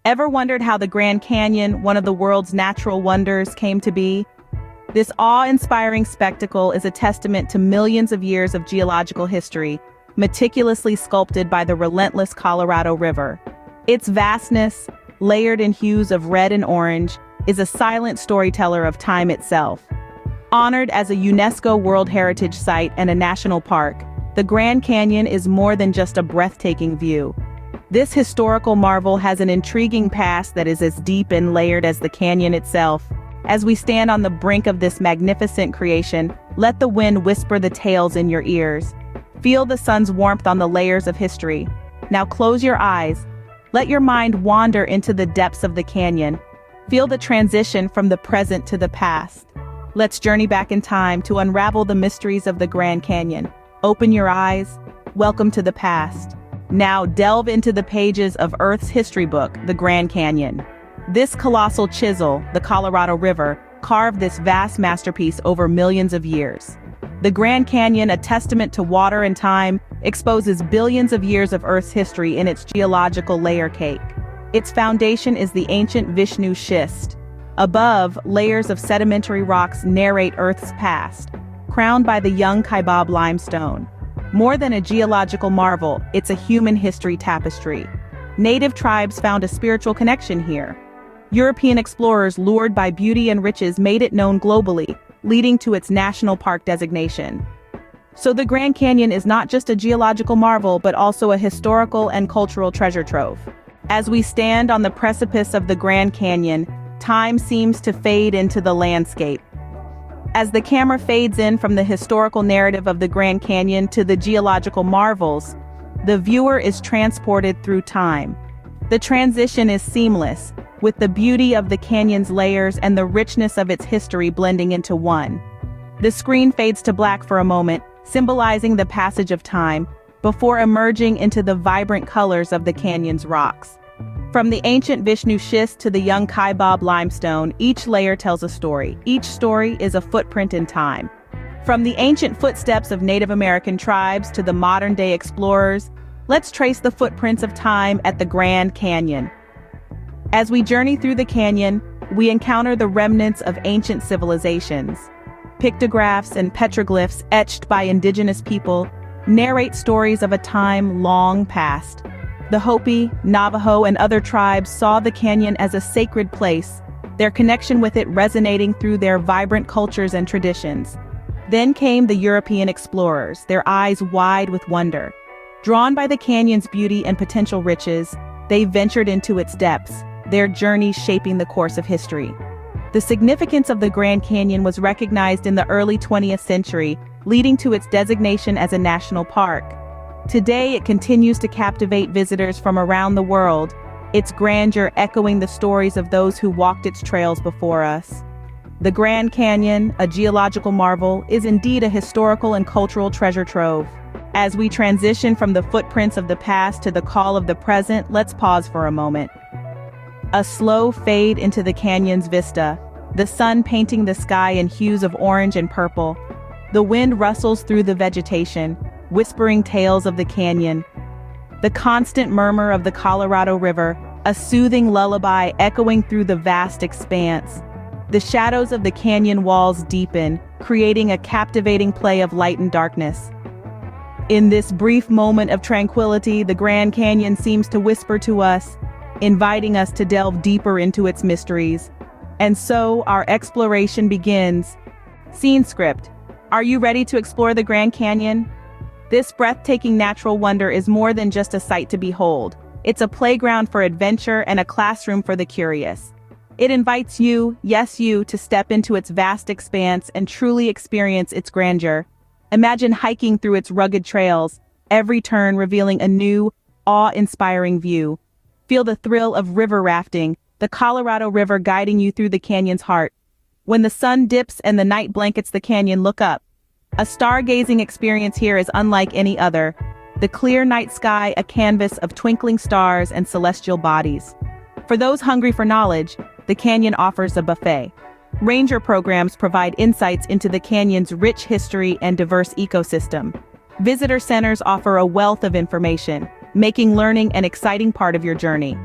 Ever wondered how the Grand Canyon, one of the world's natural wonders, came to be? This awe-inspiring spectacle is a testament to millions of years of geological history, meticulously sculpted by the relentless Colorado River. Its vastness, layered in hues of red and orange, is a silent storyteller of time itself. Honored as a UNESCO World Heritage Site and a national park, the Grand Canyon is more than just a breathtaking view. This historical marvel has an intriguing past that is as deep and layered as the canyon itself. As we stand on the brink of this magnificent creation, let the wind whisper the tales in your ears. Feel the sun's warmth on the layers of history. Now close your eyes. Let your mind wander into the depths of the canyon. Feel the transition from the present to the past. Let's journey back in time to unravel the mysteries of the Grand Canyon. Open your eyes. Welcome to the past. Now delve into the pages of Earth's history book, the Grand Canyon. This colossal chisel, the Colorado River, carved this vast masterpiece over millions of years. The Grand Canyon, a testament to water and time, exposes billions of years of Earth's history in its geological layer cake. Its foundation is the ancient Vishnu schist. Above, layers of sedimentary rocks narrate Earth's past, crowned by the young Kaibab limestone. More than a geological marvel, it's a human history tapestry. Native tribes found a spiritual connection here. European explorers lured by beauty and riches made it known globally, leading to its national park designation. So the Grand Canyon is not just a geological marvel but also a historical and cultural treasure trove. As we stand on the precipice of the Grand Canyon, time seems to fade into the landscape. As the camera fades in from the historical narrative of the Grand Canyon to the geological marvels, the viewer is transported through time. The transition is seamless, with the beauty of the canyon's layers and the richness of its history blending into one. The screen fades to black for a moment, symbolizing the passage of time, before emerging into the vibrant colors of the canyon's rocks. From the ancient Vishnu schist to the young Kaibab limestone, each layer tells a story. Each story is a footprint in time. From the ancient footsteps of Native American tribes to the modern-day explorers, let's trace the footprints of time at the Grand Canyon. As we journey through the canyon, we encounter the remnants of ancient civilizations. Pictographs and petroglyphs etched by indigenous people narrate stories of a time long past. The Hopi, Navajo, and other tribes saw the canyon as a sacred place, their connection with it resonating through their vibrant cultures and traditions. Then came the European explorers, their eyes wide with wonder. Drawn by the canyon's beauty and potential riches, they ventured into its depths, their journey shaping the course of history. The significance of the Grand Canyon was recognized in the early 20th century, leading to its designation as a national park. Today, it continues to captivate visitors from around the world, its grandeur echoing the stories of those who walked its trails before us. The Grand Canyon, a geological marvel, is indeed a historical and cultural treasure trove. As we transition from the footprints of the past to the call of the present, let's pause for a moment. A slow fade into the canyon's vista, the sun painting the sky in hues of orange and purple. The wind rustles through the vegetation, whispering tales of the canyon. The constant murmur of the Colorado River, a soothing lullaby echoing through the vast expanse. The shadows of the canyon walls deepen, creating a captivating play of light and darkness. In this brief moment of tranquility, the Grand Canyon seems to whisper to us, inviting us to delve deeper into its mysteries. And so our exploration begins. Scene script. Are you ready to explore the Grand Canyon? This breathtaking natural wonder is more than just a sight to behold. It's a playground for adventure and a classroom for the curious. It invites you, yes you, to step into its vast expanse and truly experience its grandeur. Imagine hiking through its rugged trails, every turn revealing a new, awe-inspiring view. Feel the thrill of river rafting, the Colorado River guiding you through the canyon's heart. When the sun dips and the night blankets the canyon, look up. A stargazing experience here is unlike any other. The clear night sky, a canvas of twinkling stars and celestial bodies. For those hungry for knowledge, the canyon offers a buffet. Ranger programs provide insights into the canyon's rich history and diverse ecosystem. Visitor centers offer a wealth of information, making learning an exciting part of your journey.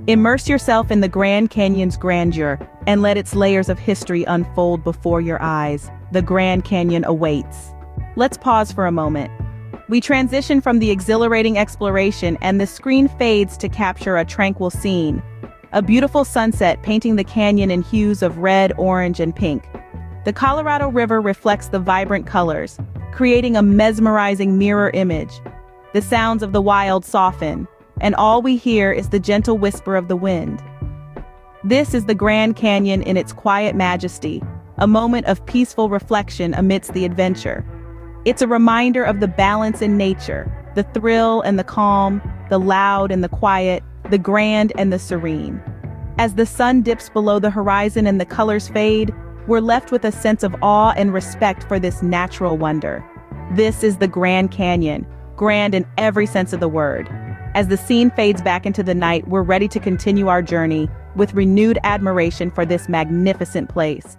Immerse yourself in the Grand Canyon's grandeur and let its layers of history unfold before your eyes. The Grand Canyon awaits. Let's pause for a moment. We transition from the exhilarating exploration and the screen fades to capture a tranquil scene. A beautiful sunset painting the canyon in hues of red, orange, and pink. The Colorado River reflects the vibrant colors, creating a mesmerizing mirror image. The sounds of the wild soften, and all we hear is the gentle whisper of the wind. This is the Grand Canyon in its quiet majesty, a moment of peaceful reflection amidst the adventure. It's a reminder of the balance in nature, the thrill and the calm, the loud and the quiet, the grand and the serene. As the sun dips below the horizon and the colors fade, we're left with a sense of awe and respect for this natural wonder. This is the Grand Canyon, grand in every sense of the word. As the scene fades back into the night, we're ready to continue our journey with renewed admiration for this magnificent place.